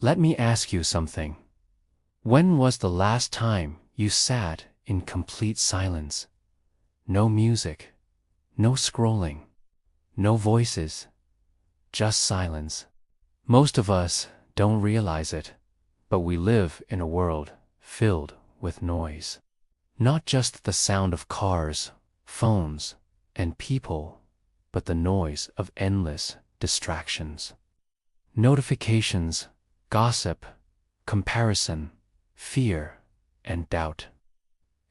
Let me ask you something. When was the last time you sat in complete silence? No music, no scrolling, no voices, just silence. Most of us don't realize it, but we live in a world filled with noise. Not just the sound of cars, phones, and people, but the noise of endless distractions. Notifications, gossip, comparison, fear, and doubt.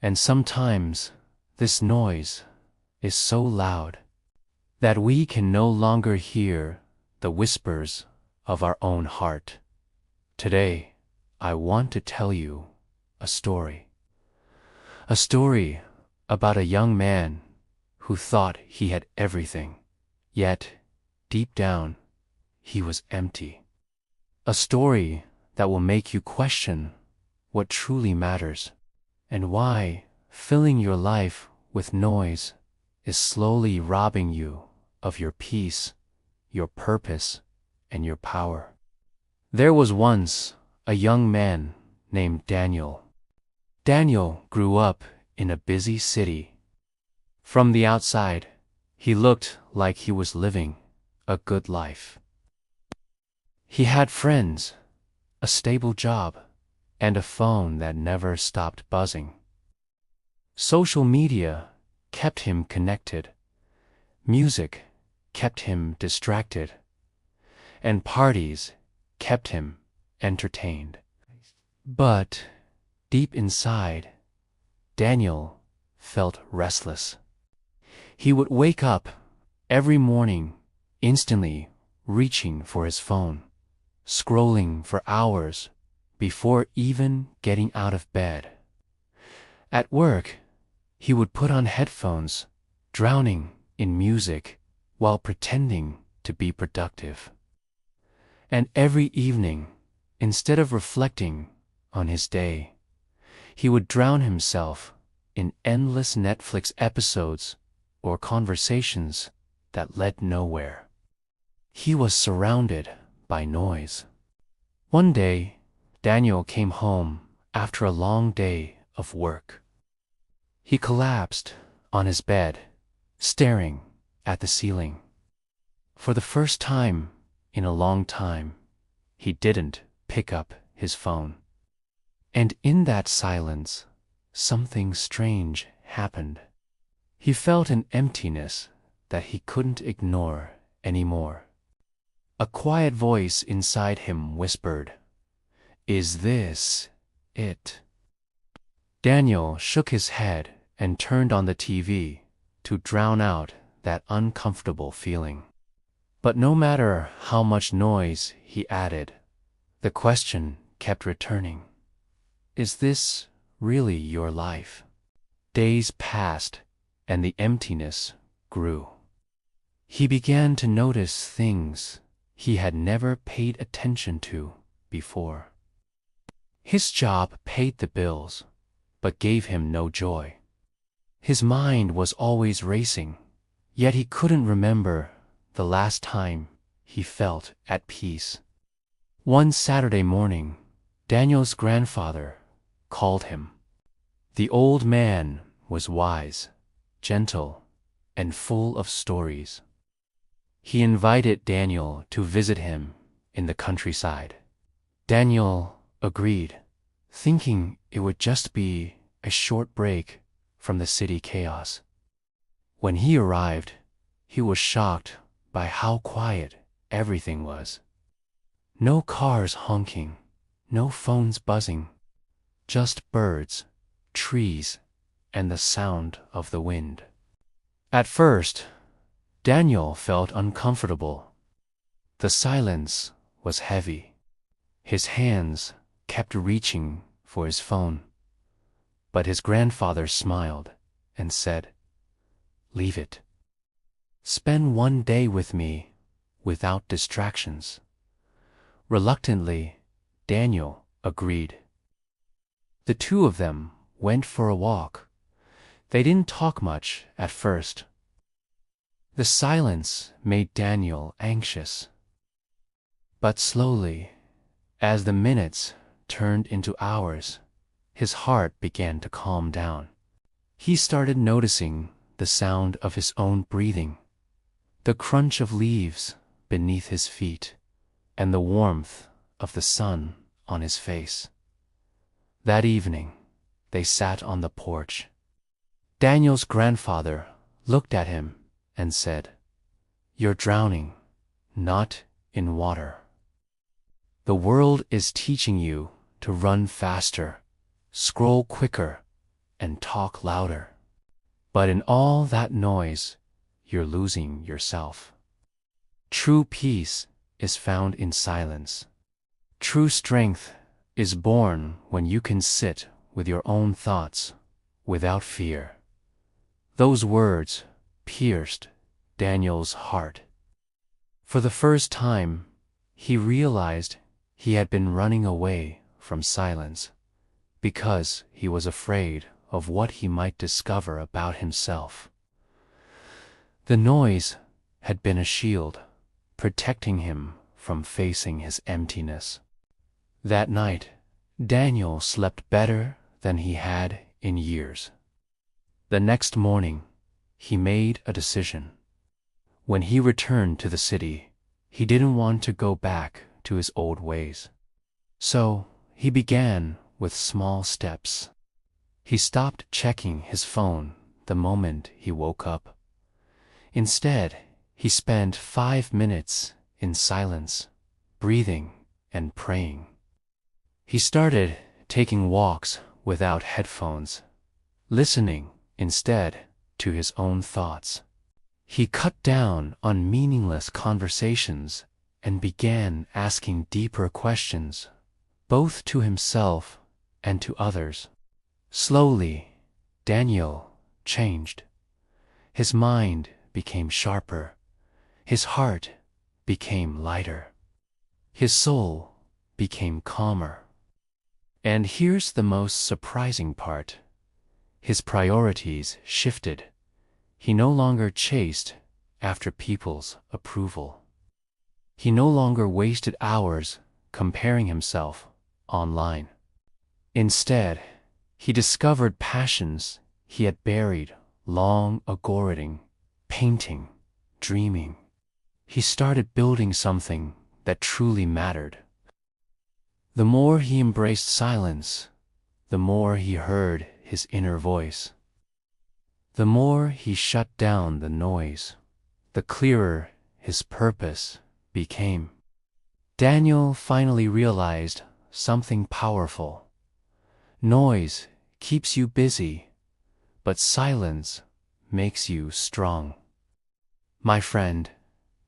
And sometimes this noise is so loud that we can no longer hear the whispers of our own heart. Today, I want to tell you a story. A story about a young man who thought he had everything, yet, deep down, he was empty. A story that will make you question what truly matters and why filling your life with noise is slowly robbing you of your peace, your purpose, and your power. There was once a young man named Daniel. Daniel grew up in a busy city. From the outside, he looked like he was living a good life. He had friends, a stable job, and a phone that never stopped buzzing. Social media kept him connected. Music kept him distracted. And parties kept him entertained. But deep inside, Daniel felt restless. He would wake up every morning instantly reaching for his phone, scrolling for hours before even getting out of bed. At work, he would put on headphones, drowning in music while pretending to be productive. And every evening, instead of reflecting on his day, he would drown himself in endless Netflix episodes or conversations that led nowhere. He was surrounded by noise. One day, Daniel came home after a long day of work. He collapsed on his bed, staring at the ceiling. For the first time in a long time, he didn't pick up his phone. And in that silence, something strange happened. He felt an emptiness that he couldn't ignore anymore. A quiet voice inside him whispered, "Is this it?" Daniel shook his head and turned on the TV to drown out that uncomfortable feeling. But no matter how much noise he added, the question kept returning. Is this really your life? Days passed and the emptiness grew. He began to notice things he had never paid attention to before. His job paid the bills, but gave him no joy. His mind was always racing, yet he couldn't remember the last time he felt at peace. One Saturday morning, Daniel's grandfather called him. The old man was wise, gentle, and full of stories. He invited Daniel to visit him in the countryside. Daniel agreed, thinking it would just be a short break from the city chaos. When he arrived, he was shocked by how quiet everything was. No cars honking, no phones buzzing, just birds, trees, and the sound of the wind. At first, Daniel felt uncomfortable. The silence was heavy. His hands kept reaching for his phone. But his grandfather smiled and said, "Leave it. Spend one day with me without distractions." Reluctantly, Daniel agreed. The two of them went for a walk. They didn't talk much at first. The silence made Daniel anxious. But slowly, As the minutes turned into hours, his heart began to calm down. He started noticing the sound of his own breathing, the crunch of leaves beneath his feet, and the warmth of the sun on his face. That evening, they sat on the porch. Daniel's grandfather looked at him and said, "You're drowning, not in water. The world is teaching you to run faster, scroll quicker, and talk louder. But in all that noise, you're losing yourself. True peace is found in silence. True strength is born when you can sit with your own thoughts without fear." Those words pierced Daniel's heart. For the first time, he realized he had been running away from silence because he was afraid of what he might discover about himself. The noise had been a shield, protecting him from facing his emptiness. That night, Daniel slept better than he had in years. The next morning, he made a decision. When he returned to the city, he didn't want to go back to his old ways. So he began with small steps. He stopped checking his phone the moment he woke up. Instead, he spent 5 minutes in silence, breathing and praying. He started taking walks without headphones, listening instead to his own thoughts. He cut down on meaningless conversations and began asking deeper questions, both to himself and to others. Slowly, Daniel changed. His mind became sharper. His heart became lighter. His soul became calmer. And here's the most surprising part. His priorities shifted. He no longer chased after people's approval. He no longer wasted hours comparing himself online. Instead, he discovered passions he had buried long ago: reading, painting, dreaming. He started building something that truly mattered. The more he embraced silence, the more he heard his inner voice. The more he shut down the noise, the clearer his purpose became. Daniel finally realized something powerful. Noise keeps you busy, but silence makes you strong. My friend,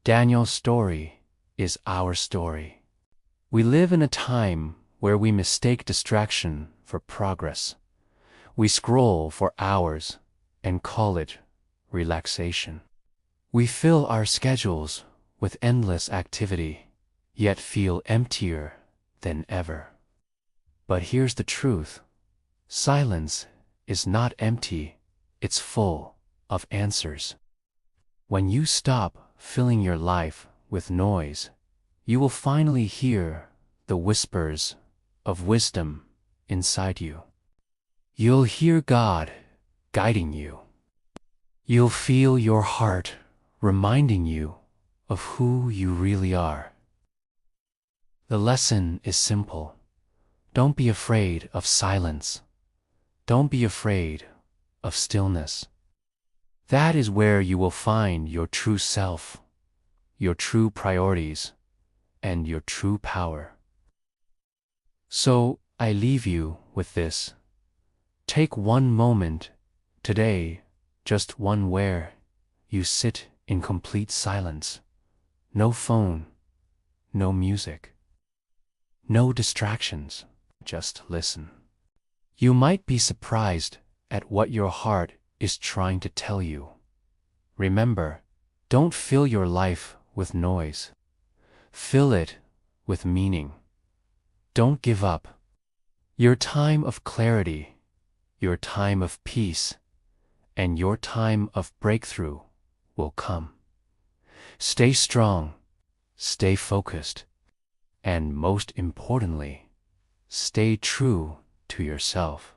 Daniel's story is our story. We live in a time where we mistake distraction for progress. We scroll for hours and call it relaxation. We fill our schedules with endless activity, yet feel emptier than ever. But here's the truth. Silence is not empty, it's full of answers. When you stop filling your life with noise, you will finally hear the whispers of wisdom inside you. You'll hear God guiding you. You'll feel your heart reminding you of who you really are. The lesson is simple. Don't be afraid of silence. Don't be afraid of stillness. That is where you will find your true self, your true priorities, and your true power. So I leave you with this. Take one moment today, just one, where you sit in complete silence. No phone, no music, no distractions, just listen. You might be surprised at what your heart is trying to tell you. Remember, don't fill your life with noise. Fill it with meaning. Don't give up. Your time of clarity, your time of peace, and your time of breakthrough will come. Stay strong, stay focused, And most importantly, stay true to yourself.